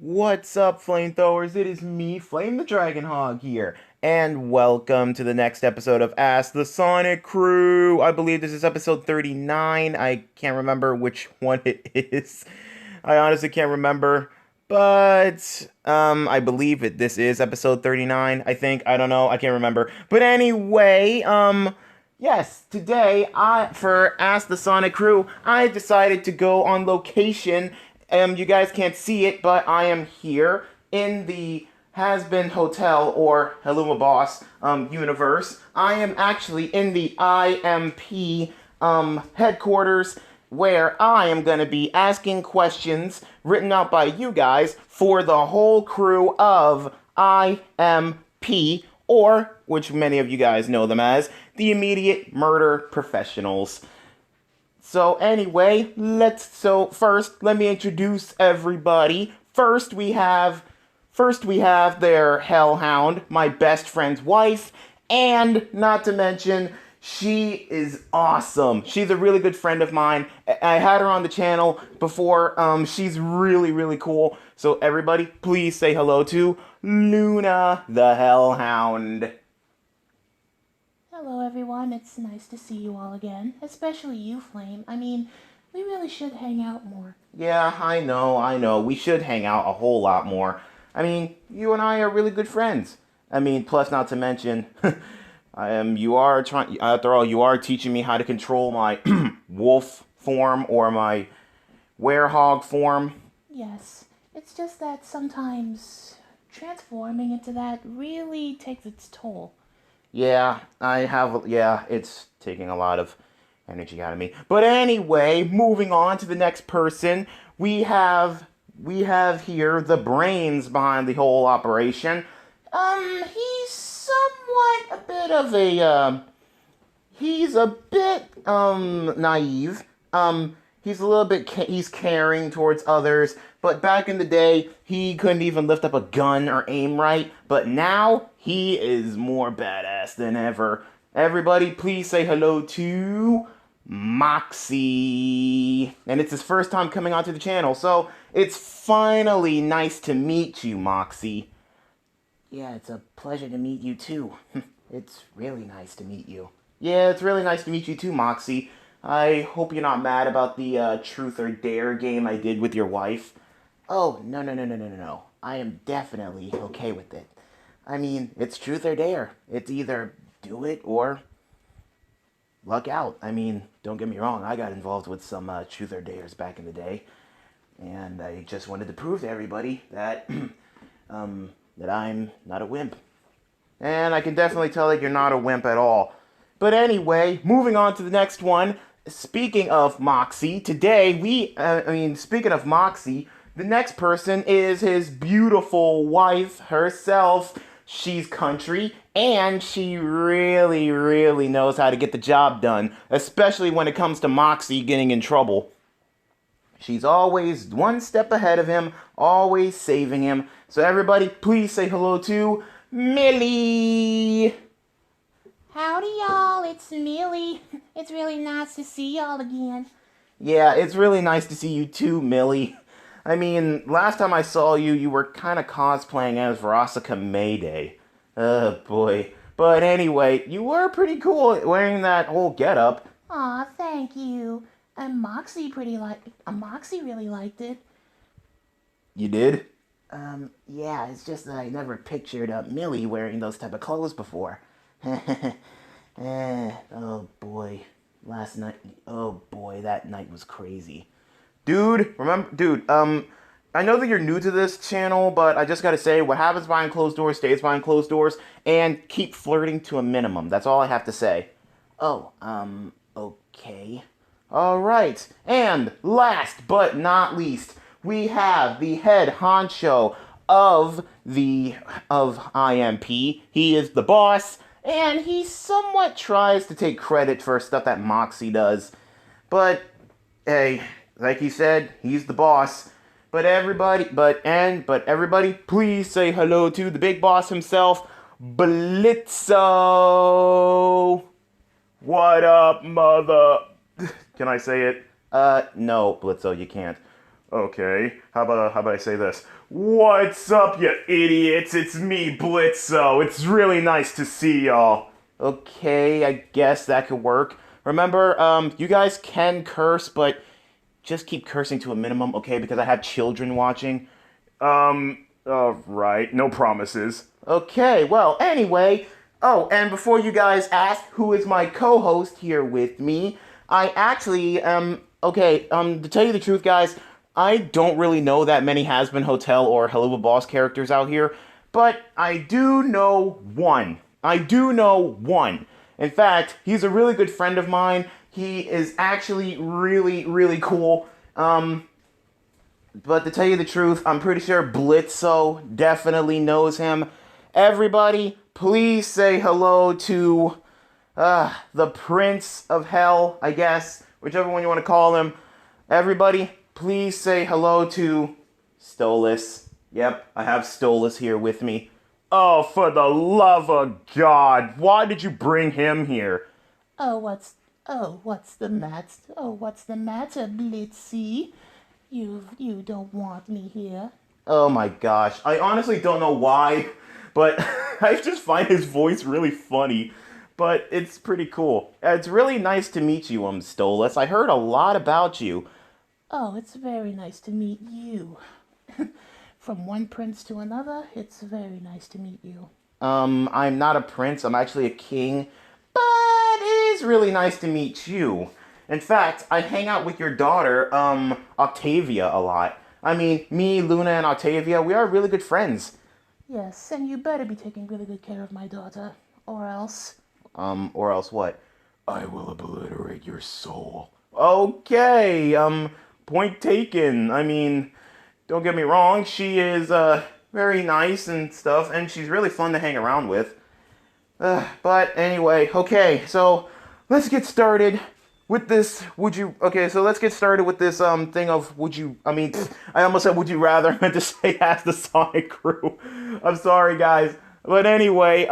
What's up, flamethrowers? It is me, Flame the Dragon Hog here, and welcome to the next episode of Ask the Sonic Crew. I believe this is episode 39. I can't remember which one it is. I honestly can't remember, but I believe this is episode 39. I think. I don't know. I can't remember. But anyway, yes, today for Ask the Sonic Crew, I decided to go on location. You guys can't see it, but I am here in the Has Been Hotel or Hello My Boss universe. I am actually in the I.M.P headquarters where I am going to be asking questions written out by you guys for the whole crew of I.M.P, or which many of you guys know them as the Immediate Murder Professionals. So anyway, first let me introduce everybody. First we have their hellhound, my best friend's wife, and not to mention she is awesome. She's a really good friend of mine. I had her on the channel before. She's really cool. So everybody, please say hello to Luna the hellhound. Hello, everyone. It's nice to see you all again, especially you, Flame. I mean, we really should hang out more. Yeah, I know. We should hang out a whole lot more. I mean, you and I are really good friends. I mean, plus not to mention, you are trying, after all, you are teaching me how to control my wolf form or my werehog form. Yes, it's just that sometimes transforming into that really takes its toll. Yeah, it's taking a lot of energy out of me. But anyway, moving on to the next person, we have here the brains behind the whole operation. He's somewhat a bit of a he's a bit naive. He's a little bit he's caring towards others, but back in the day he couldn't even lift up a gun or aim right, but now he is more badass than ever. Everybody please say hello to Moxie. And it's his first time coming onto the channel, so it's finally nice to meet you, Moxie. Yeah, it's a pleasure to meet you too. It's really nice to meet you. Yeah, it's really nice to meet you too, Moxie. I hope you're not mad about the Truth or Dare game I did with your wife. Oh, no. I am definitely okay with it. I mean, it's truth or dare. It's either do it or luck out. I mean, don't get me wrong, I got involved with some truth or dares back in the day. And I just wanted to prove to everybody that, that I'm not a wimp. And I can definitely tell that you're not a wimp at all. But anyway, moving on to the next one. Speaking of Moxie, speaking of Moxie, the next person is his beautiful wife herself. She's country, and she really knows how to get the job done, especially when it comes to Moxie getting in trouble. She's always one step ahead of him, always saving him. So everybody, please say hello to Millie. Howdy, y'all. It's Millie. It's really nice to see y'all again. Yeah, it's really nice to see you too, Millie. I mean, last time I saw you, you were kind of cosplaying as Veronica Mayday. Oh boy. But anyway, you were pretty cool wearing that whole getup. Aw, thank you. And Moxie really liked it. You did? Yeah, it's just that I never pictured Millie wearing those type of clothes before. Oh boy. Last night, oh boy, that night was crazy. Dude, I know that you're new to this channel, but I just gotta say, what happens behind closed doors stays behind closed doors, and keep flirting to a minimum. That's all I have to say. Oh, okay. Alright, and last but not least, we have the head honcho of I.M.P. He is the boss, and he somewhat tries to take credit for stuff that Moxie does. But hey, like he said, he's the boss. But everybody, please say hello to the big boss himself, Blitzo. What up, mother? Can I say it? No, Blitzo, you can't. Okay, how about I say this? What's up, you idiots? It's me, Blitzo. It's really nice to see y'all. Okay, I guess that could work. Remember, you guys can curse, but just keep cursing to a minimum, okay? Because I have children watching. Right. No promises. Okay, well, anyway. Oh, and before you guys ask who is my co-host here with me, I actually, to tell you the truth, guys, I don't really know that many Has Been Hotel or Helluva Boss characters out here, but I do know one. I do know one. In fact, he's a really good friend of mine. He is actually really, really cool. But to tell you the truth, I'm pretty sure Blitzo definitely knows him. Everybody, please say hello to the Prince of Hell, I guess, whichever one you want to call him. Everybody, please say hello to Stolas. Yep, I have Stolas here with me. Oh, for the love of God, why did you bring him here? Oh, what's the matter? Oh, what's the matter, Blitzy? You don't want me here. Oh my gosh, I honestly don't know why, but I just find his voice really funny. But it's pretty cool. It's really nice to meet you, Stolas. I heard a lot about you. Oh, it's very nice to meet you. From one prince to another, it's very nice to meet you. I'm not a prince, I'm actually a king, but it is really nice to meet you. In fact, I hang out with your daughter, Octavia, a lot. I mean, me, Luna, and Octavia, we are really good friends. Yes, and you better be taking really good care of my daughter, or else. Or else what? I will obliterate your soul. Okay, point taken. I mean, don't get me wrong, she is, very nice and stuff, and she's really fun to hang around with. But anyway, okay, so let's get started with this. Let's get started with this thing of I almost said would you rather. I meant to say ask the Sonic crew. I'm sorry, guys. But anyway,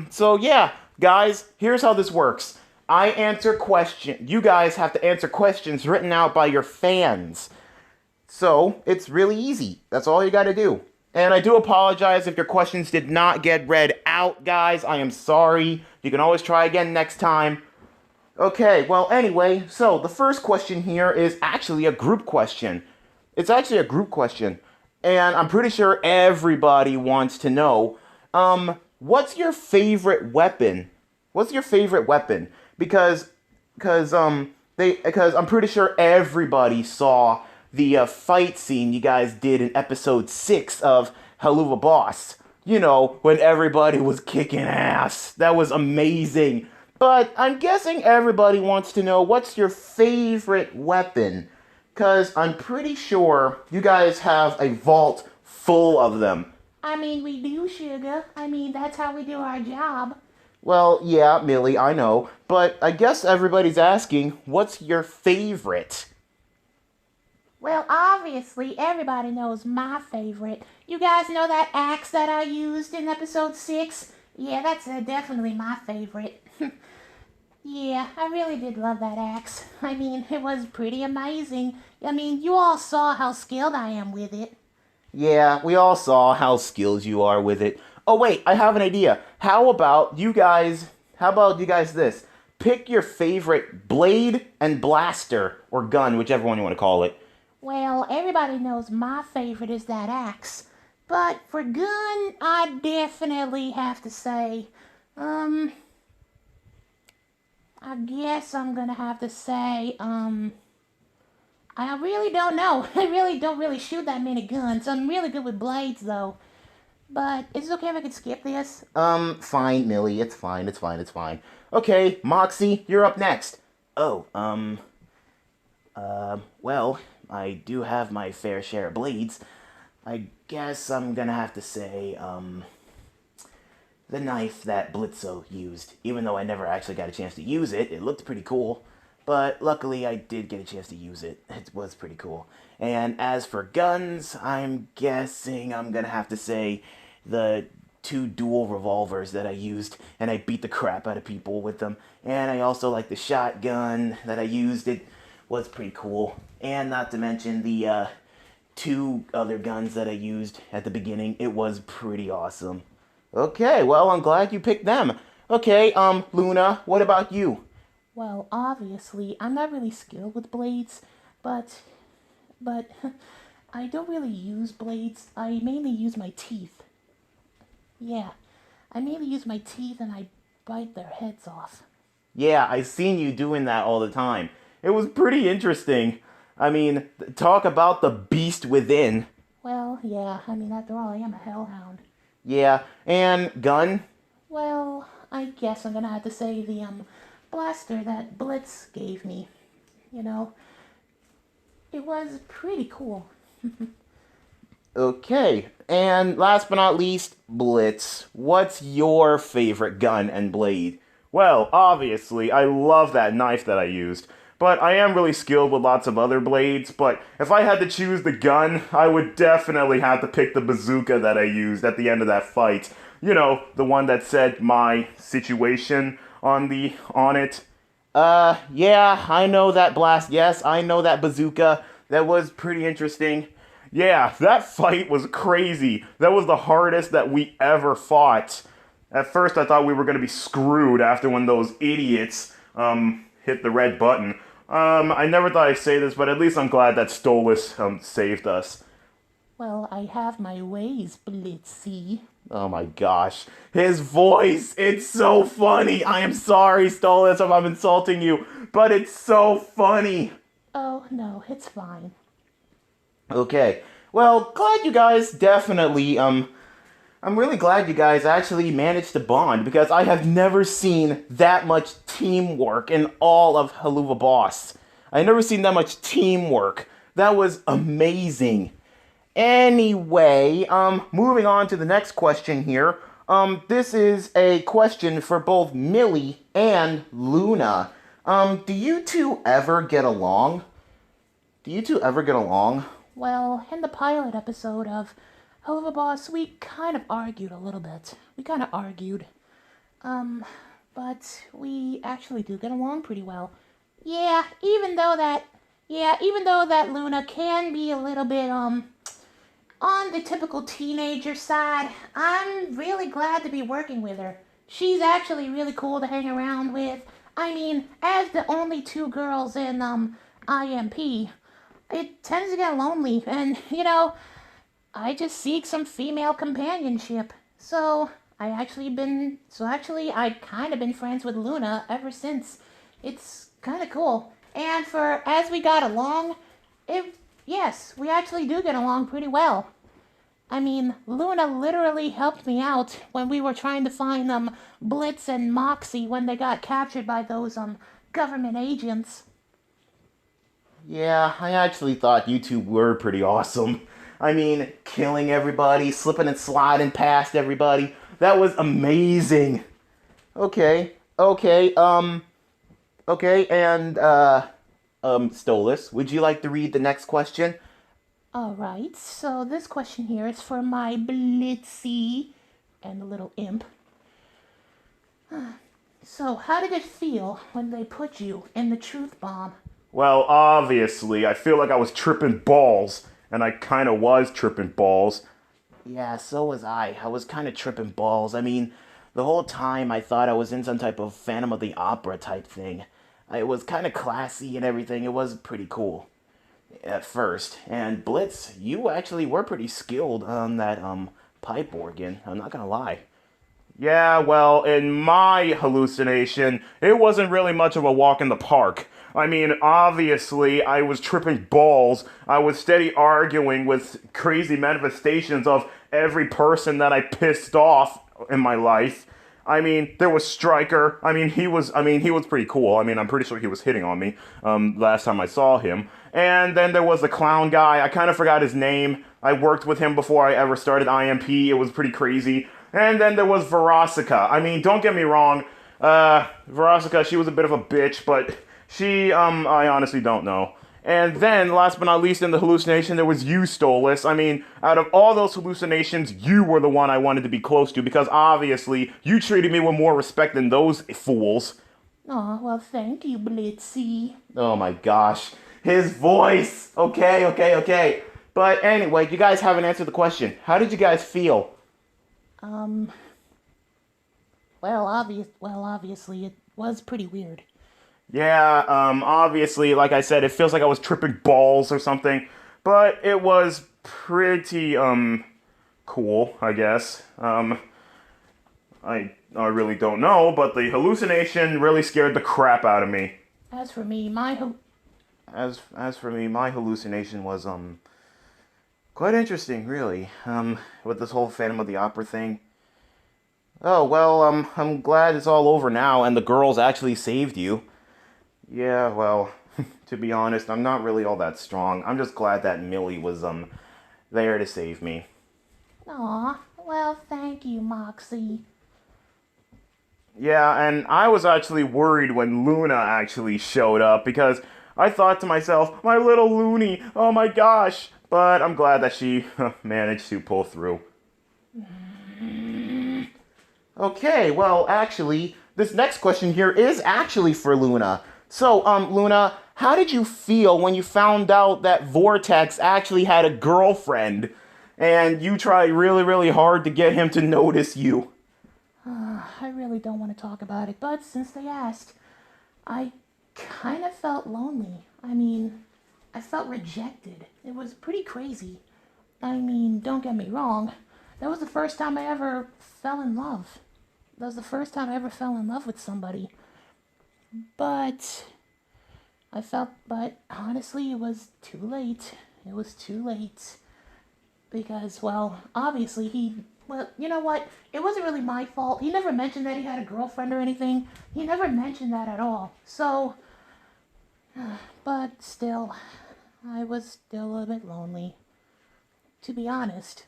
so yeah, guys, here's how this works. I answer questions. You guys have to answer questions written out by your fans. So it's really easy. That's all you got to do. And I do apologize if your questions did not get read out, guys. I am sorry. You can always try again next time. Okay, well, anyway, so the first question here is actually a group question. It's actually a group question. And I'm pretty sure everybody wants to know, what's your favorite weapon? What's your favorite weapon? Because I'm pretty sure everybody saw the fight scene you guys did in episode 6 of Helluva Boss. You know, when everybody was kicking ass. That was amazing. But I'm guessing everybody wants to know what's your favorite weapon. Because I'm pretty sure you guys have a vault full of them. I mean, we do, sugar. I mean, that's how we do our job. Well, yeah, Millie, I know. But I guess everybody's asking, what's your favorite? Well, obviously, everybody knows my favorite. You guys know that axe that I used in episode 6? Yeah, that's definitely my favorite. Yeah, I really did love that axe. I mean, it was pretty amazing. I mean, you all saw how skilled I am with it. Yeah, we all saw how skilled you are with it. Oh wait, I have an idea. How about you guys this? Pick your favorite blade and blaster or gun, whichever one you want to call it. Well, everybody knows my favorite is that axe. But for gun, I definitely have to say, I guess I'm gonna have to say, I really don't know. I really don't really shoot that many guns. I'm really good with blades, though. But is it okay if I could skip this? Fine, Millie. It's fine. It's fine. Okay, Moxie, you're up next. Oh, well, I do have my fair share of blades. I guess I'm gonna have to say, the knife that Blitzo used. Even though I never actually got a chance to use it, it looked pretty cool. But luckily, I did get a chance to use it. It was pretty cool. And as for guns, I'm guessing I'm gonna have to say the two dual revolvers that I used, and I beat the crap out of people with them. And I also like the shotgun that I used. It was pretty cool. And not to mention two other guns that I used at the beginning. It was pretty awesome. Okay, well, I'm glad you picked them. Okay, Luna, what about you? Well, obviously, I'm not really skilled with blades, but I don't really use blades. I mainly use my teeth. Yeah, I mainly use my teeth and I bite their heads off. Yeah, I seen you doing that all the time. It was pretty interesting. I mean, talk about the beast within. Well, yeah, I mean, after all, I am a hellhound. Yeah, and gun? Well, I guess I'm gonna have to say the, blaster that Blitz gave me. You know, it was pretty cool. Okay, and last but not least, Blitz. What's your favorite gun and blade? Well, obviously, I love that knife that I used. But I am really skilled with lots of other blades, but if I had to choose the gun, I would definitely have to pick the bazooka that I used at the end of that fight. You know, the one that said my situation on it. Yeah, I know that blast. Yes, I know that bazooka. That was pretty interesting. Yeah, that fight was crazy. That was the hardest that we ever fought. At first I thought we were going to be screwed after when those idiots hit the red button. I never thought I'd say this, but at least I'm glad that Stolas saved us. Well, I have my ways, Blitzy. Oh my gosh. His voice, it's so funny. I am sorry, Stolas, if I'm insulting you, but it's so funny. Oh, no, it's fine. Okay. Well, glad you guys definitely, I'm really glad you guys actually managed to bond because I have never seen that much teamwork in all of Haluva Boss. I've never seen that much teamwork. That was amazing. Anyway, moving on to the next question here. This is a question for both Millie and Luna. Do you two ever get along? Do you two ever get along? Well, in the pilot episode of Hova Boss, we kind of argued a little bit. We kind of argued. But we actually do get along pretty well. Even though that Luna can be a little bit, on the typical teenager side, I'm really glad to be working with her. She's actually really cool to hang around with. I mean, as the only two girls in, I.M.P, it tends to get lonely, and, I just seek some female companionship. I kind of been friends with Luna ever since. It's kind of cool. And as we got along, yes, we actually do get along pretty well. I mean, Luna literally helped me out when we were trying to find, Blitz and Moxie when they got captured by those, government agents. Yeah, I actually thought you two were pretty awesome. I mean, killing everybody, slipping and sliding past everybody. That was amazing. Okay, okay, okay, and, Stolas, would you like to read the next question? Alright, so this question here is for my Blitzy and the little imp. So, how did it feel when they put you in the truth bomb? Well, obviously, I feel like I was tripping balls, and I kind of was tripping balls. Yeah, so was I. I was kind of tripping balls. I mean, the whole time I thought I was in some type of Phantom of the Opera type thing. It was kind of classy and everything. It was pretty cool at first. And Blitz, you actually were pretty skilled on that pipe organ. I'm not gonna lie. Yeah, well, in my hallucination, it wasn't really much of a walk in the park. I mean, obviously, I was tripping balls. I was steady arguing with crazy manifestations of every person that I pissed off in my life. I mean, there was Stryker. He was pretty cool. I mean, I'm pretty sure he was hitting on me, last time I saw him. And then there was the clown guy. I kind of forgot his name. I worked with him before I ever started I.M.P. It was pretty crazy. And then there was Verosica. I mean, don't get me wrong. Verosica, she was a bit of a bitch, but I honestly don't know. And then, last but not least, in the hallucination, there was you, Stolas. I mean, out of all those hallucinations, you were the one I wanted to be close to, because obviously, you treated me with more respect than those fools. Aw, well, thank you, Blitzy. Oh my gosh. His voice! Okay, okay, okay. But anyway, you guys haven't answered the question. How did you guys feel? Um, obviously it was pretty weird. Yeah, obviously, like I said, it feels like I was tripping balls or something, but it was pretty, cool, I guess. I really don't know, but the hallucination really scared the crap out of me. As for me, my As for me, my hallucination was, quite interesting, really, with this whole Phantom of the Opera thing. Oh, well, I'm glad it's all over now and the girls actually saved you. Yeah, well, to be honest, I'm not really all that strong. I'm just glad that Millie was, there to save me. Aw, well, thank you, Moxie. Yeah, and I was actually worried when Luna actually showed up because I thought to myself, my little Looney, oh my gosh. But I'm glad that she managed to pull through. Okay, well, actually, this next question here is actually for Luna. So, Luna, how did you feel when you found out that Vortex actually had a girlfriend and you tried really, really hard to get him to notice you? I really don't want to talk about it, but since they asked, I kind of felt lonely. I mean, I felt rejected. It was pretty crazy. I mean, don't get me wrong. That was the first time I ever fell in love. That was the first time I ever fell in love with somebody. But but honestly, it was too late. It was too late. Because, well, obviously well, you know what? It wasn't really my fault. He never mentioned that he had a girlfriend or anything. He never mentioned that at all. So, but still, I was still a bit lonely. To be honest,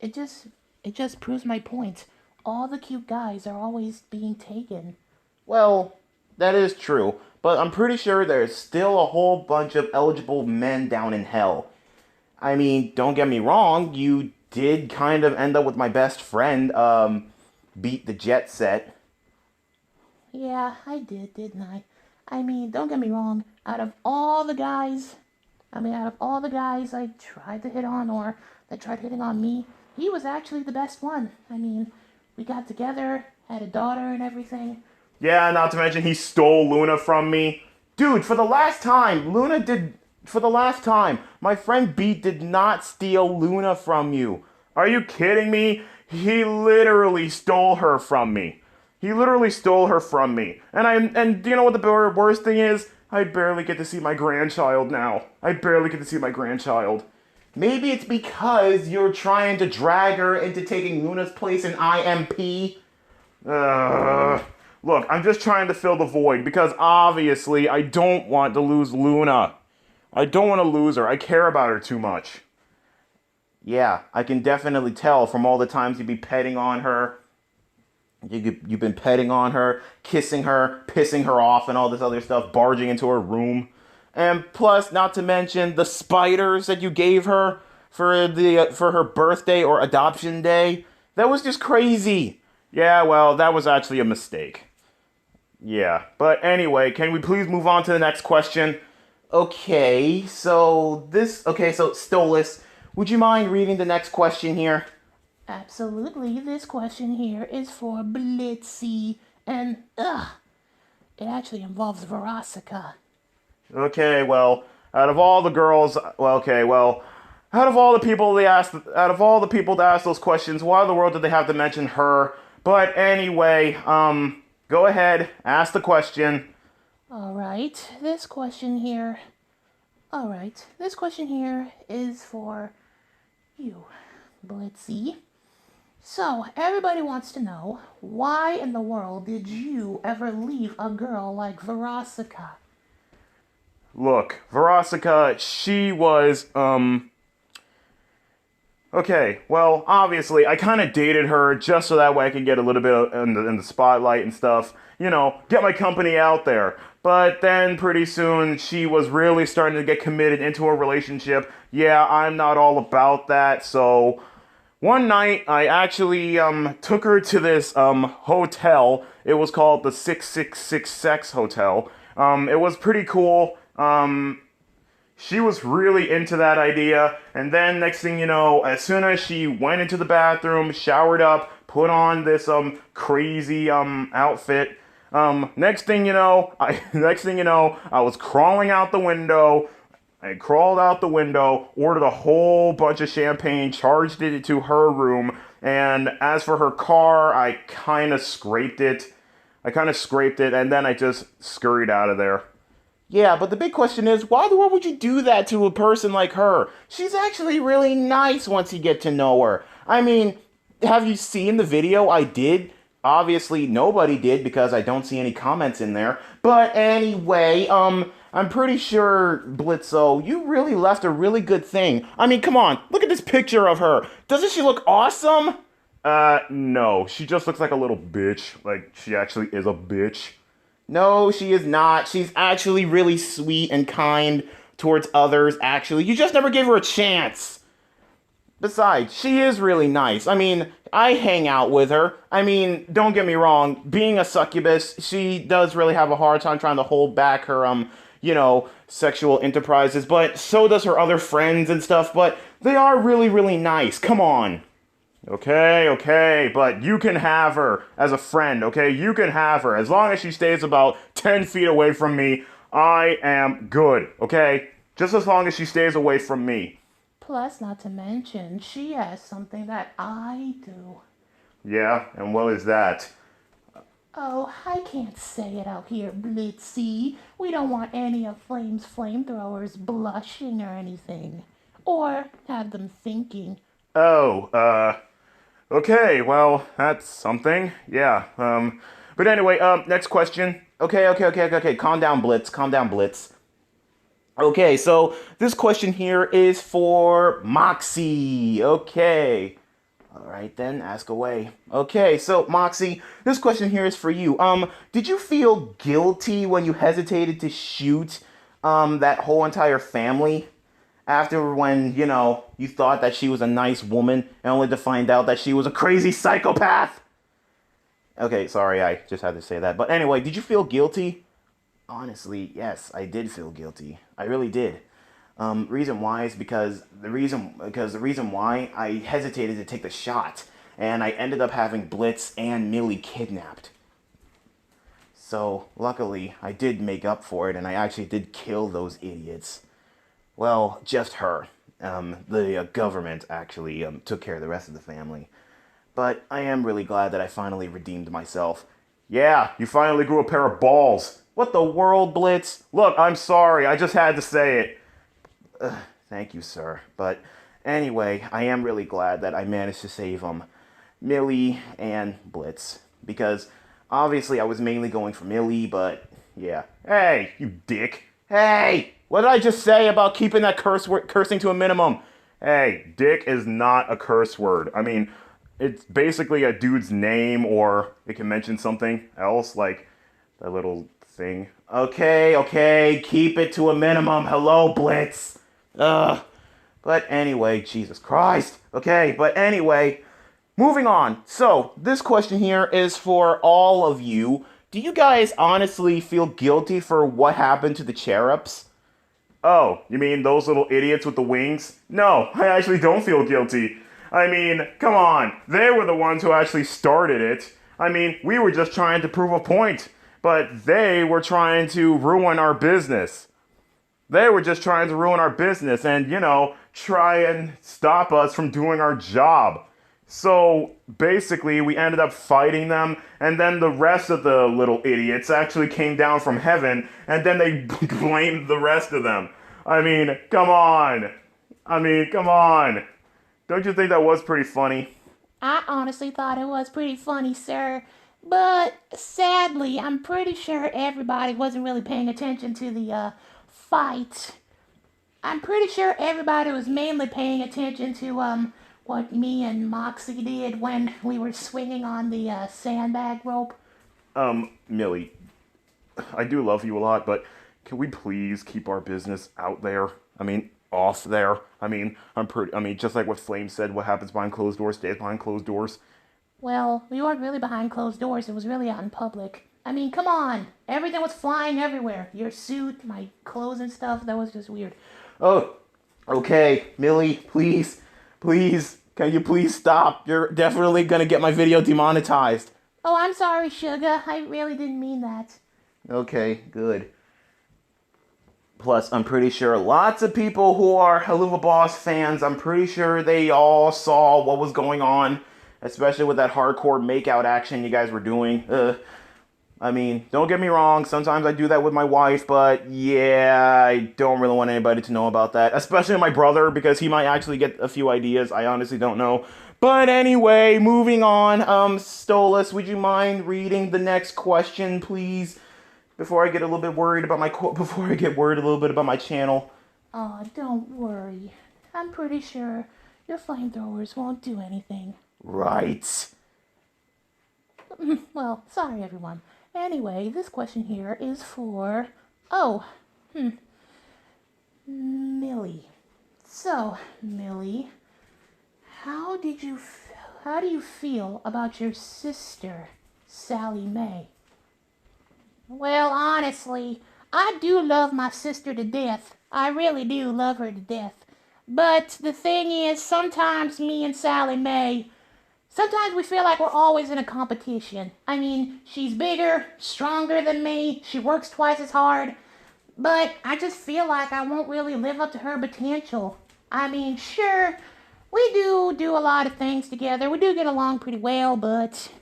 it just proves my point. All the cute guys are always being taken. Well, that is true, but I'm pretty sure there's still a whole bunch of eligible men down in hell. I mean, don't get me wrong, you did kind of end up with my best friend, beat the jet set. Yeah, I did, didn't I? I mean, don't get me wrong. Out of all the guys I tried to hit on or that tried hitting on me, he was actually the best one. I mean, we got together, had a daughter and everything. Yeah, not to mention he stole Luna from me. Dude, for the last time, my friend Beat did not steal Luna from you. Are you kidding me? He literally stole her from me. He literally stole her from me. And do you know what the worst thing is? I barely get to see my grandchild now. I barely get to see my grandchild. Maybe it's because you're trying to drag her into taking Luna's place in I.M.P. Look, I'm just trying to fill the void because obviously I don't want to lose Luna. I don't want to lose her. I care about her too much. Yeah, I can definitely tell from all the times you've been petting on her. You've been petting on her, kissing her, pissing her off, and all this other stuff, barging into her room. And plus, not to mention the spiders that you gave her for her birthday or adoption day. That was just crazy. Yeah, well, that was actually a mistake. Yeah, but anyway, can we please move on to the next question? So Stolas, would you mind reading the next question here? Absolutely, this question here is for Blitzy, and it actually involves Verosica. Okay, well, out of all the girls, well, okay, well, out of all the people to ask those questions, why in the world did they have to mention her? But anyway, go ahead, ask the question. Alright, this question here. Alright, this question here is for you, Blitzy. So, everybody wants to know, why in the world did you ever leave a girl like Verosica? Look, Verosica, she was, okay, well, obviously, I kind of dated her just so that way I could get a little bit in the spotlight and stuff. You know, get my company out there. But then pretty soon, she was really starting to get committed into a relationship. Yeah, I'm not all about that, so one night, I actually took her to this hotel. It was called the 666 Sex Hotel. It was pretty cool. she was really into that idea. And then next thing you know, as soon as she went into the bathroom, showered up, put on this crazy outfit, next thing you know, I was crawling out the window. I crawled out the window, ordered a whole bunch of champagne, charged it to her room, and as for her car, I kind of scraped it. And then I just scurried out of there. Yeah, but the big question is, why the world would you do that to a person like her? She's actually really nice once you get to know her. I mean, have you seen the video I did? Obviously, nobody did because I don't see any comments in there. But anyway, I'm pretty sure, Blitzo, you really left a really good thing. I mean, come on, look at this picture of her. Doesn't she look awesome? No, she just looks like a little bitch. Like, she actually is a bitch. No, she is not. She's actually really sweet and kind towards others, actually. You just never gave her a chance. Besides, she is really nice. I mean, I hang out with her. I mean, don't get me wrong, being a succubus, she does really have a hard time trying to hold back her, sexual enterprises, but so does her other friends and stuff, but they are really, really nice. Come on. Okay, but you can have her as a friend, okay? You can have her. As long as she stays about 10 feet away from me, I am good, okay? Just as long as she stays away from me. Plus, not to mention, she has something that I do. Yeah, and what is that? Oh, I can't say it out here, Blitzy. We don't want any of Flame's flamethrowers blushing or anything. Or have them thinking. Oh, okay, well, that's something. Yeah, but anyway, next question. Okay. Calm down, Blitz. Calm down, Blitz. Okay, so this question here is for Moxie. Okay. All right then, ask away. Okay, so Moxie, this question here is for you. Did you feel guilty when you hesitated to shoot that whole entire family after when, you thought that she was a nice woman and only to find out that she was a crazy psychopath? Okay, sorry, I just had to say that. But anyway, did you feel guilty? Honestly, yes, I did feel guilty. I really did. Reason why is because the reason why I hesitated to take the shot, and I ended up having Blitz and Millie kidnapped. So luckily, I did make up for it, and I actually did kill those idiots. Well, just her. The government actually took care of the rest of the family. But I am really glad that I finally redeemed myself. Yeah, you finally grew a pair of balls. What the world, Blitz? Look, I'm sorry. I just had to say it. Thank you, sir. But anyway, I am really glad that I managed to save Millie and Blitz. Because obviously I was mainly going for Millie, but yeah. Hey, you dick. Hey, what did I just say about keeping that cursing to a minimum? Hey, dick is not a curse word. I mean, it's basically a dude's name, or it can mention something else, like that little thing. Okay, keep it to a minimum. Hello, Blitz. But anyway, Jesus Christ. Okay, but anyway, moving on. So, this question here is for all of you. Do you guys honestly feel guilty for what happened to the cherubs? Oh, you mean those little idiots with the wings? No, I actually don't feel guilty. I mean, come on. They were the ones who actually started it. I mean, we were just trying to prove a point. But they were trying to ruin our business. They were just trying to ruin our business and, try and stop us from doing our job. So basically, we ended up fighting them, and then the rest of the little idiots actually came down from heaven, and then they blamed the rest of them. I mean, come on. Don't you think that was pretty funny? I honestly thought it was pretty funny, sir. But sadly, I'm pretty sure everybody wasn't really paying attention to the fight. I'm pretty sure everybody was mainly paying attention to what me and Moxie did when we were swinging on the sandbag rope. Millie, I do love you a lot, but can we please keep our business out there? I mean, off there. I mean, just like what Flame said, what happens behind closed doors stays behind closed doors. Well, we weren't really behind closed doors. It was really out in public. I mean, come on. Everything was flying everywhere. Your suit, my clothes and stuff, that was just weird. Oh, okay, Millie, please, please, can you please stop? You're definitely gonna get my video demonetized. Oh, I'm sorry, Sugar. I really didn't mean that. Okay, good. Plus, I'm pretty sure lots of people who are Helluva Boss fans, I'm pretty sure they all saw what was going on, especially with that hardcore makeout action you guys were doing. I mean, don't get me wrong, sometimes I do that with my wife, but yeah, I don't really want anybody to know about that, especially my brother, because he might actually get a few ideas. I honestly don't know. But anyway, moving on. Stolas, would you mind reading the next question, please? Before I get a little bit worried about before I get worried a little bit about my channel. Oh, don't worry. I'm pretty sure your flamethrowers won't do anything. Right. Well, sorry everyone. Anyway, this question here is for... Oh, Millie. So, Millie, how do you feel about your sister, Sally Mae? Well, honestly, I do love my sister to death. I really do love her to death. But the thing is, sometimes me and Sally Mae, sometimes we feel like we're always in a competition. I mean, she's bigger, stronger than me, she works twice as hard, but I just feel like I won't really live up to her potential. I mean, sure, we do a lot of things together. We do get along pretty well, but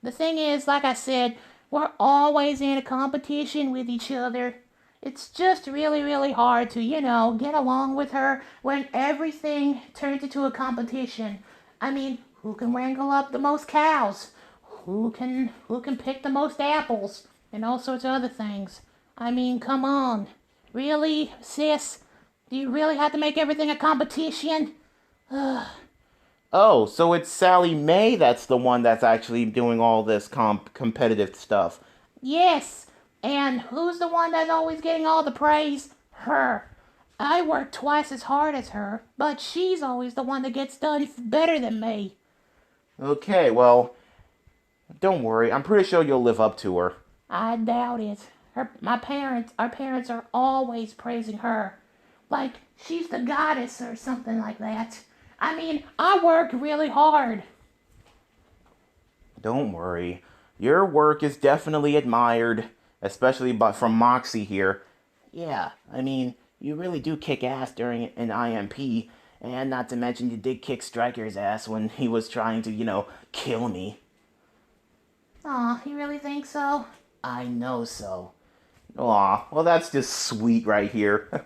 the thing is, like I said, we're always in a competition with each other. It's just really, really hard to, get along with her when everything turns into a competition. I mean, who can wrangle up the most cows? Who can pick the most apples? And all sorts of other things. I mean, come on. Really, sis? Do you really have to make everything a competition? Oh, so it's Sally Mae that's the one that's actually doing all this competitive stuff. Yes. And who's the one that's always getting all the praise? Her. I work twice as hard as her, but she's always the one that gets done better than me. Okay, well, don't worry. I'm pretty sure you'll live up to her. I doubt it. Our parents are always praising her. Like she's the goddess or something like that. I mean, I work really hard. Don't worry. Your work is definitely admired, especially from Moxie here. Yeah, I mean, you really do kick ass during an I.M.P. And not to mention you did kick Striker's ass when he was trying to, kill me. Aw, you really think so? I know so. Aw, well that's just sweet right here.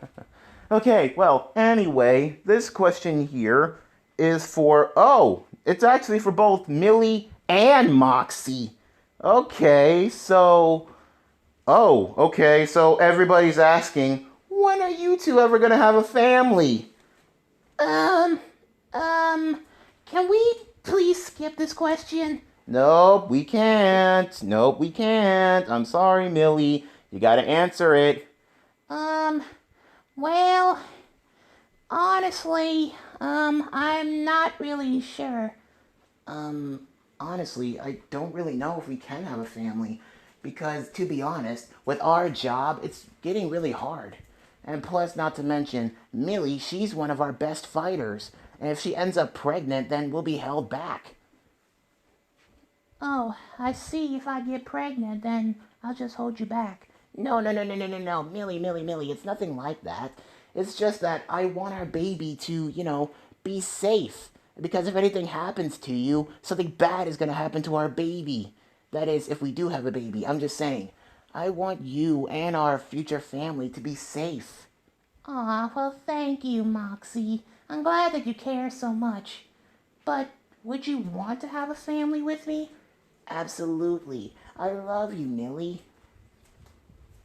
Okay, well, anyway, this question here is for, oh, it's actually for both Millie and Moxie. Okay, so everybody's asking, when are you two ever gonna have a family? Um, can we please skip this question? Nope, we can't. Nope, we can't. I'm sorry, Millie. You gotta answer it. Um, well, honestly, I'm not really sure. Honestly, I don't really know if we can have a family. Because, to be honest, with our job, it's getting really hard. And plus, not to mention, Millie, she's one of our best fighters. And if she ends up pregnant, then we'll be held back. Oh, I see. If I get pregnant, then I'll just hold you back. No. Millie. It's nothing like that. It's just that I want our baby to, be safe. Because if anything happens to you, something bad is going to happen to our baby. That is, if we do have a baby. I'm just saying. I want you and our future family to be safe. Aw, well, thank you, Moxie. I'm glad that you care so much. But would you want to have a family with me? Absolutely. I love you, Millie.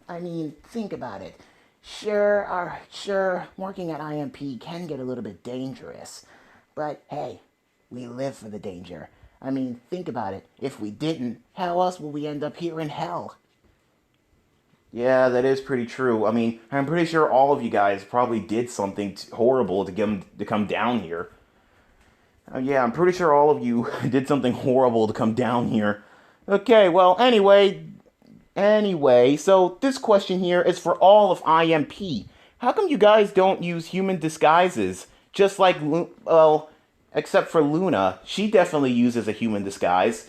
I mean, think about it. Sure, working at I.M.P. can get a little bit dangerous. But hey, we live for the danger. I mean, think about it. If we didn't, how else will we end up here in hell? Yeah, that is pretty true. I mean, I'm pretty sure all of you guys probably did something horrible to get him to come down here. Yeah, I'm pretty sure all of you did something horrible to come down here. Okay, well, anyway, so this question here is for all of I.M.P. how come you guys don't use human disguises? Just like, well, except for Luna. She definitely uses a human disguise.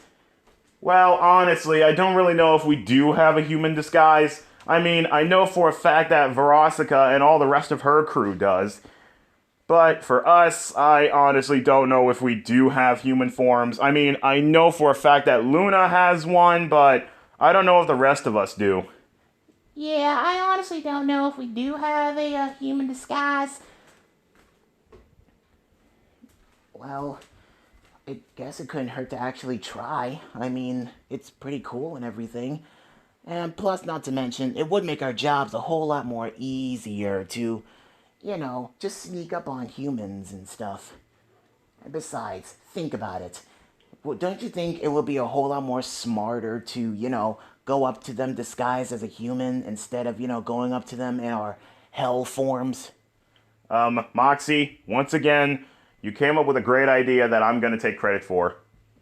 Well, honestly, I don't really know if we do have a human disguise. I mean, I know for a fact that Verosika and all the rest of her crew does. But for us, I honestly don't know if we do have human forms. I mean, I know for a fact that Luna has one, but I don't know if the rest of us do. Yeah, I honestly don't know if we do have a human disguise. Well, I guess it couldn't hurt to actually try. I mean, it's pretty cool and everything. And plus, not to mention, it would make our jobs a whole lot more easier to, just sneak up on humans and stuff. And besides, think about it. Well, don't you think it would be a whole lot more smarter to, go up to them disguised as a human instead of, going up to them in our hell forms? Moxie, once again, you came up with a great idea that I'm gonna take credit for.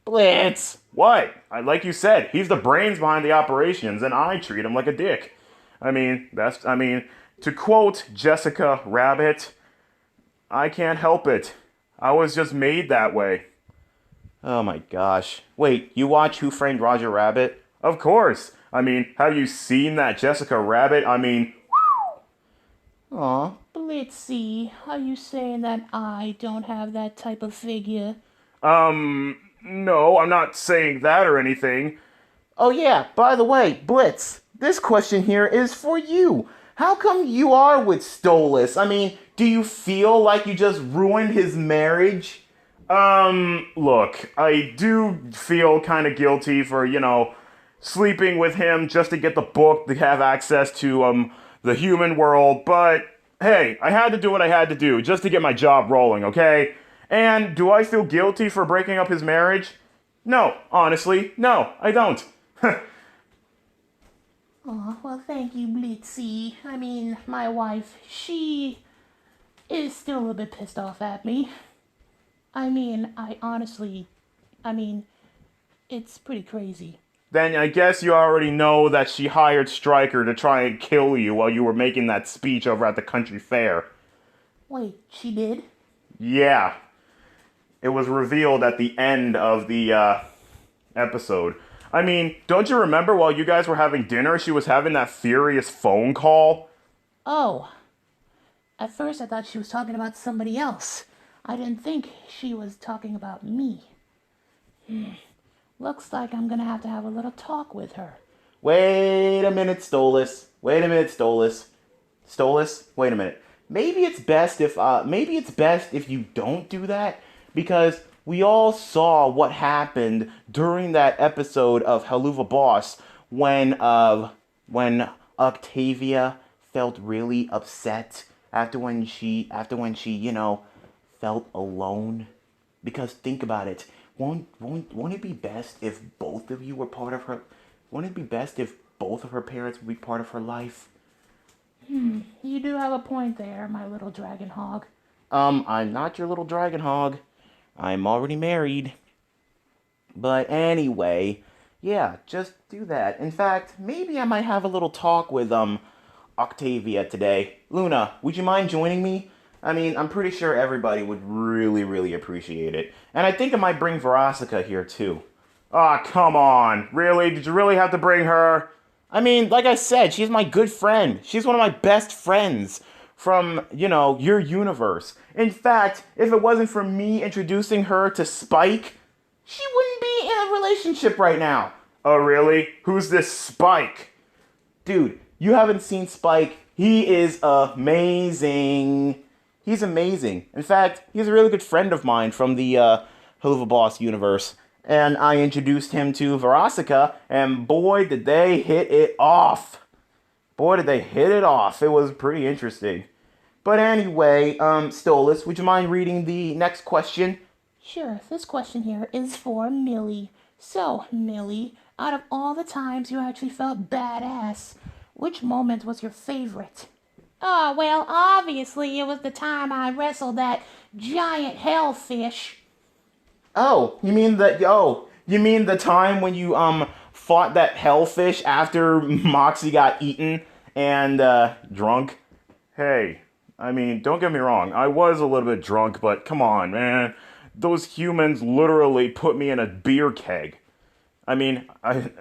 Blitz! What? Like you said, he's the brains behind the operations, and I treat him like a dick. To quote Jessica Rabbit, I can't help it. I was just made that way. Oh my gosh. Wait, you watch Who Framed Roger Rabbit? Of course. Have you seen that Jessica Rabbit? Aw, Blitzy, are you saying that I don't have that type of figure? No, I'm not saying that or anything. Oh yeah, by the way, Blitz, this question here is for you. How come you are with Stolas? Do you feel like you just ruined his marriage? Look, I do feel kind of guilty for, sleeping with him just to get the book to have access to, the human world, but hey, I had to do what I had to do just to get my job rolling, okay? And do I feel guilty for breaking up his marriage? No, honestly, no, I don't. Aw, well, thank you, Blitzy. My wife, she is still a little bit pissed off at me. I honestly, I mean, it's pretty crazy. Then I guess you already know that she hired Stryker to try and kill you while you were making that speech over at the country fair. Wait, she did? Yeah. It was revealed at the end of the episode. Don't you remember while you guys were having dinner, she was having that furious phone call? Oh, at first I thought she was talking about somebody else. I didn't think she was talking about me. Looks like I'm gonna have to have a little talk with her. Wait a minute, Stolas. Stolas, wait a minute. Maybe it's best if you don't do that, because we all saw what happened during that episode of Helluva Boss when Octavia felt really upset after when she felt alone. Because think about it. Won't it be best if both of you were part of her? Wouldn't it be best if both of her parents would be part of her life? You do have a point there, my little dragon hog. I'm not your little dragon hog. I'm already married. But anyway, yeah, just do that. In fact, maybe I might have a little talk with Octavia today. Luna, would you mind joining me? I'm pretty sure everybody would really, really appreciate it. And I think I might bring Verosika here too. Ah, come on. Really? Did you really have to bring her? Like I said, she's my good friend. She's one of my best friends from, your universe. In fact, if it wasn't for me introducing her to Spike, she wouldn't be in a relationship right now. Oh, really? Who's this Spike? Dude, you haven't seen Spike. He is amazing. He's amazing. In fact, he's a really good friend of mine from the Helluva Boss universe. And I introduced him to Verosika, and boy, did they hit it off. Boy, did they hit it off. It was pretty interesting. But anyway, Stolas, would you mind reading the next question? Sure, this question here is for Millie. So, Millie, out of all the times you actually felt badass, which moment was your favorite? Oh, well, obviously it was the time I wrestled that giant hellfish. You mean the time when you fought that hellfish after Moxie got eaten and drunk? Hey, I mean, don't get me wrong, I was a little bit drunk, but come on, man. Those humans literally put me in a beer keg. I mean,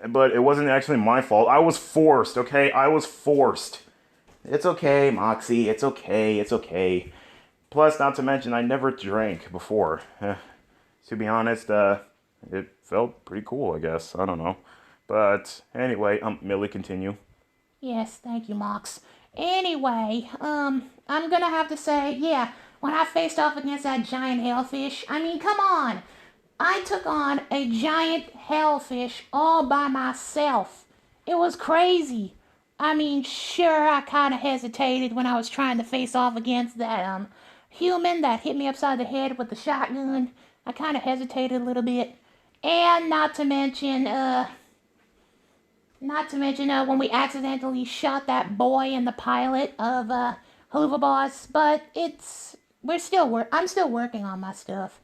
but it wasn't actually my fault. I was forced, okay? I was forced. It's okay, Moxie. It's okay. It's okay. Plus, not to mention, I never drank before. To be honest, it felt pretty cool, I guess. I don't know. But anyway, Millie, continue. Yes, thank you, Mox. Anyway, I'm gonna have to say, yeah, when I faced off against that giant hellfish, I mean, come on. I took on a giant hellfish all by myself. It was crazy. I mean, sure, I kind of hesitated when I was trying to face off against that human that hit me upside the head with the shotgun. I kind of hesitated a little bit. And not to mention when we accidentally shot that boy and the pilot of Hoover Boss. But I'm still working on my stuff.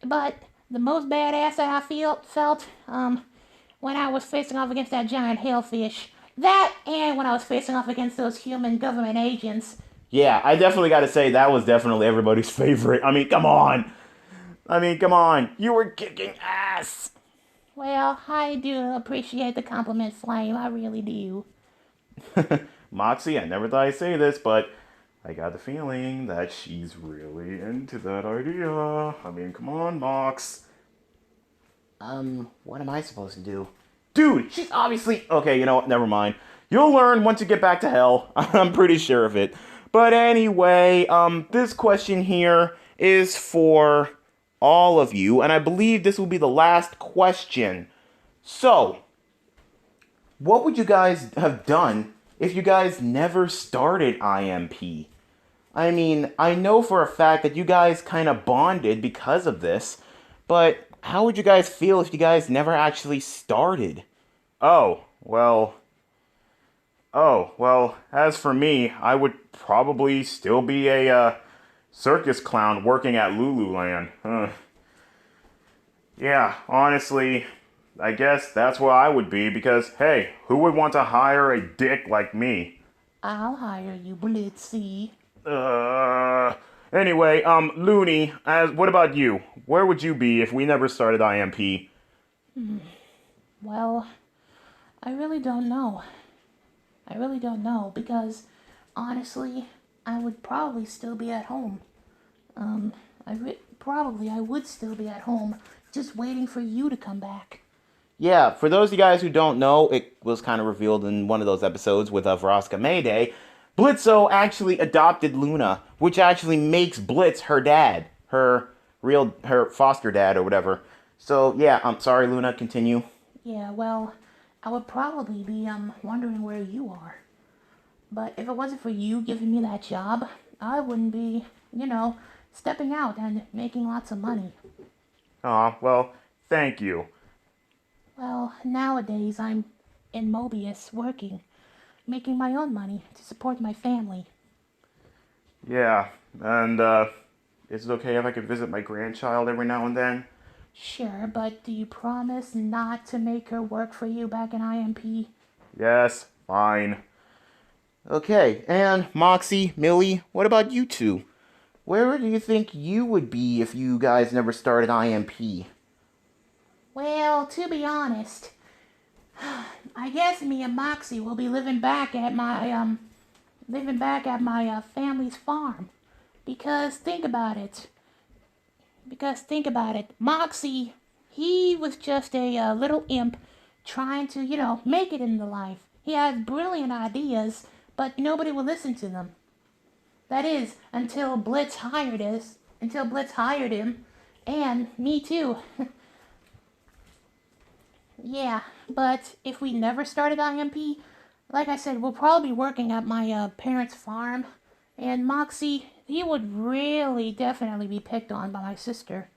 But the most badass that I felt when I was facing off against that giant hellfish. That and when I was facing off against those human government agents. Yeah, I definitely got to say that was definitely everybody's favorite. I mean, come on. Come on. You were kicking ass. Well, I do appreciate the compliment, Flame. I really do. Moxie, I never thought I'd say this, but I got the feeling that she's really into that idea. I mean, come on, Mox. What am I supposed to do? Dude, she's obviously... Okay, you know what? Never mind. You'll learn once you get back to hell. I'm pretty sure of it. But anyway, this question here is for all of you, and I believe this will be the last question. So, what would you guys have done if you guys never started I.M.P? I mean, I know for a fact that you guys kind of bonded because of this, but how would you guys feel if you guys never actually started? Oh, well, as for me, I would probably still be a circus clown working at Lululand. Yeah, honestly, I guess that's where I would be because, hey, who would want to hire a dick like me? I'll hire you, Blitzy. Anyway, Looney, what about you? Where would you be if we never started I.M.P? Well, I really don't know. I really don't know because, honestly, I would probably still be at home. I would still be at home, just waiting for you to come back. Yeah, for those of you guys who don't know, it was kind of revealed in one of those episodes with Vraska Mayday. Blitzo actually adopted Luna, which actually makes Blitz her dad, her foster dad or whatever. So yeah, I'm sorry, Luna. Continue. Yeah, well, I would probably be wondering where you are. But if it wasn't for you giving me that job, I wouldn't be, stepping out and making lots of money. Aw, well, thank you. Well, nowadays I'm in Mobius working, making my own money to support my family. Yeah, and is it okay if I could visit my grandchild every now and then? Sure, but do you promise not to make her work for you back in I.M.P? Yes, fine. Okay, and Moxie, Millie, what about you two? Where do you think you would be if you guys never started I.M.P? Well, to be honest, I guess me and Moxie will be living back at my family's farm. Because think about it. Moxie, he was just a little imp trying to, make it in the life. He had brilliant ideas, but nobody would listen to them. That is, until Blitz hired him, and me too. Yeah, but if we never started I.M.P, like I said, we'll probably be working at my parents' farm. And Moxie, he would really definitely be picked on by my sister.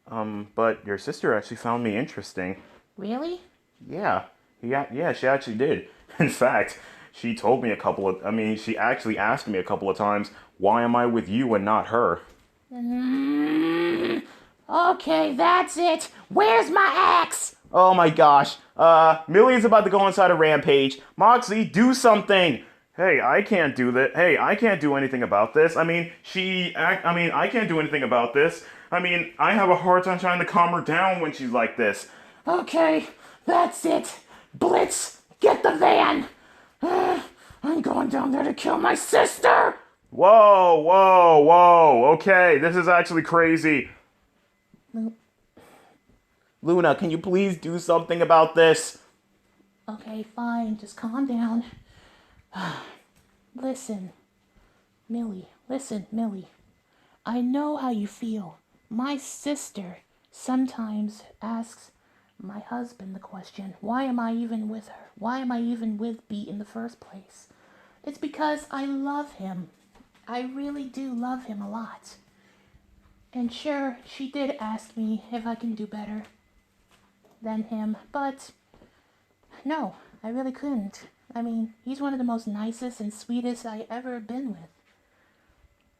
But your sister actually found me interesting. Really? Yeah, yeah, she actually did. In fact, she told me she actually asked me a couple of times, why am I with you and not her? Okay, that's it. Where's my axe? Oh my gosh. Millie's about to go inside a rampage. Moxie, do something. Hey, I can't do that. Hey, I can't do anything about this. I can't do anything about this. I mean, I have a hard time trying to calm her down when she's like this. Okay, that's it. Blitz, get the van. I'm going down there to kill my sister. Whoa, whoa, whoa. Okay, this is actually crazy. Luna, can you please do something about this? Okay, fine, just calm down. Listen, Millie. I know how you feel. My sister sometimes asks my husband the question, why am I even with her? Why am I even with B in the first place? It's because I love him. I really do love him a lot. And sure, she did ask me if I can do better than him, but no, I really couldn't. I mean, he's one of the most nicest and sweetest I ever been with.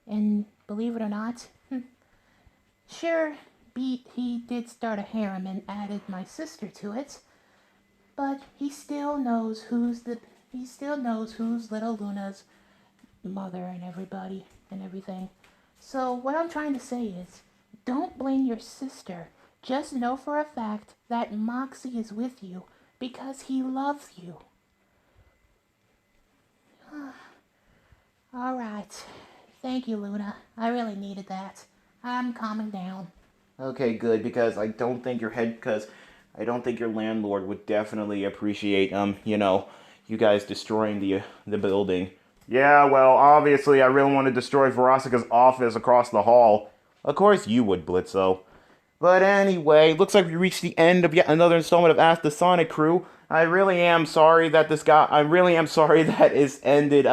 And believe it or not, sure, he did start a harem and added my sister to it, but he still knows who's little Luna's mother and everybody and everything. So what I'm trying to say is, don't blame your sister. Just know for a fact that Moxie is with you because he loves you. All right. Thank you, Luna. I really needed that. I'm calming down. Okay, good, because I don't think your landlord would definitely appreciate, you guys destroying the building. Yeah, well, obviously, I really want to destroy Veronica's office across the hall. Of course you would, Blitzo. But anyway, looks like we reached the end of yet another installment of Ask the Sonic Crew. I really am sorry that it's ended,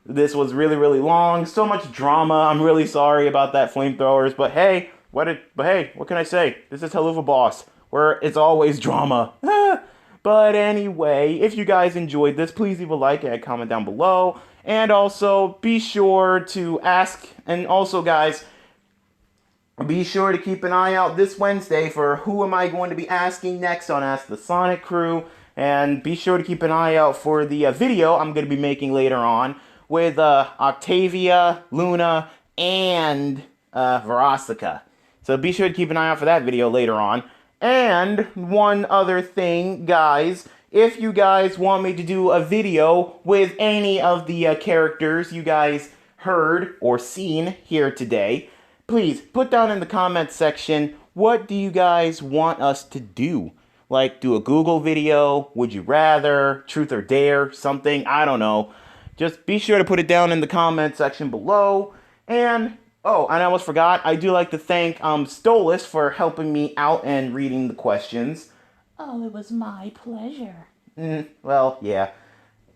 this was really, really long. So much drama. I'm really sorry about that, flamethrowers. But hey, what can I say? This is Helluva Boss, where it's always drama. But anyway, if you guys enjoyed this, please leave a like and a comment down below. And also, be sure to ask. And also, guys, be sure to keep an eye out this Wednesday for who am I going to be asking next on Ask the Sonic Crew. And be sure to keep an eye out for the video I'm going to be making later on with Octavia, Luna, and Verostica. So be sure to keep an eye out for that video later on. And one other thing, guys, if you guys want me to do a video with any of the characters you guys heard or seen here today, please put down in the comments section, what do you guys want us to do? Like, do a Google video, would you rather, truth or dare, something, I don't know. Just be sure to put it down in the comment section below. And, oh, and I almost forgot, I do like to thank Stolas for helping me out and reading the questions. Oh, it was my pleasure. Well, yeah.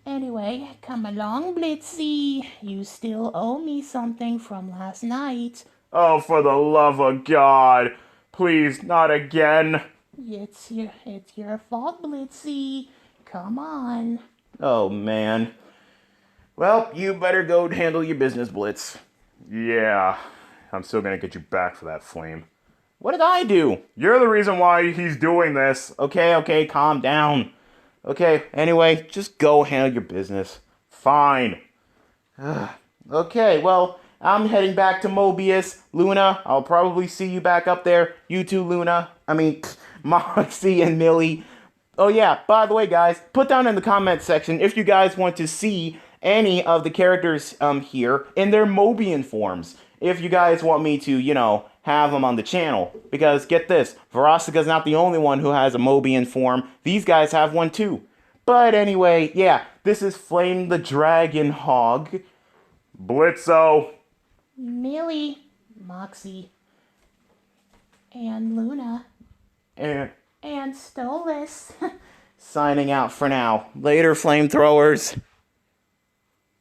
Anyway, come along, Blitzy. You still owe me something from last night. Oh, for the love of God. Please, not again. It's your fault, Blitzy. Come on. Oh, man. Well, you better go handle your business, Blitz. Yeah, I'm still gonna get you back for that flame. What did I do? You're the reason why he's doing this. Okay, calm down. Okay, anyway, just go handle your business. Fine. Okay, well, I'm heading back to Mobius. Luna, I'll probably see you back up there. You too, Luna. Moxie and Millie. Oh yeah, by the way, guys, put down in the comment section if you guys want to see any of the characters here in their Mobian forms. If you guys want me to, have them on the channel. Because get this, Verosika's not the only one who has a Mobian form. These guys have one too. But anyway, yeah, this is Flame the Dragon Hog. Blitzo. Millie, Moxie, and Luna, And and Stolas. signing out for now. Later, flamethrowers.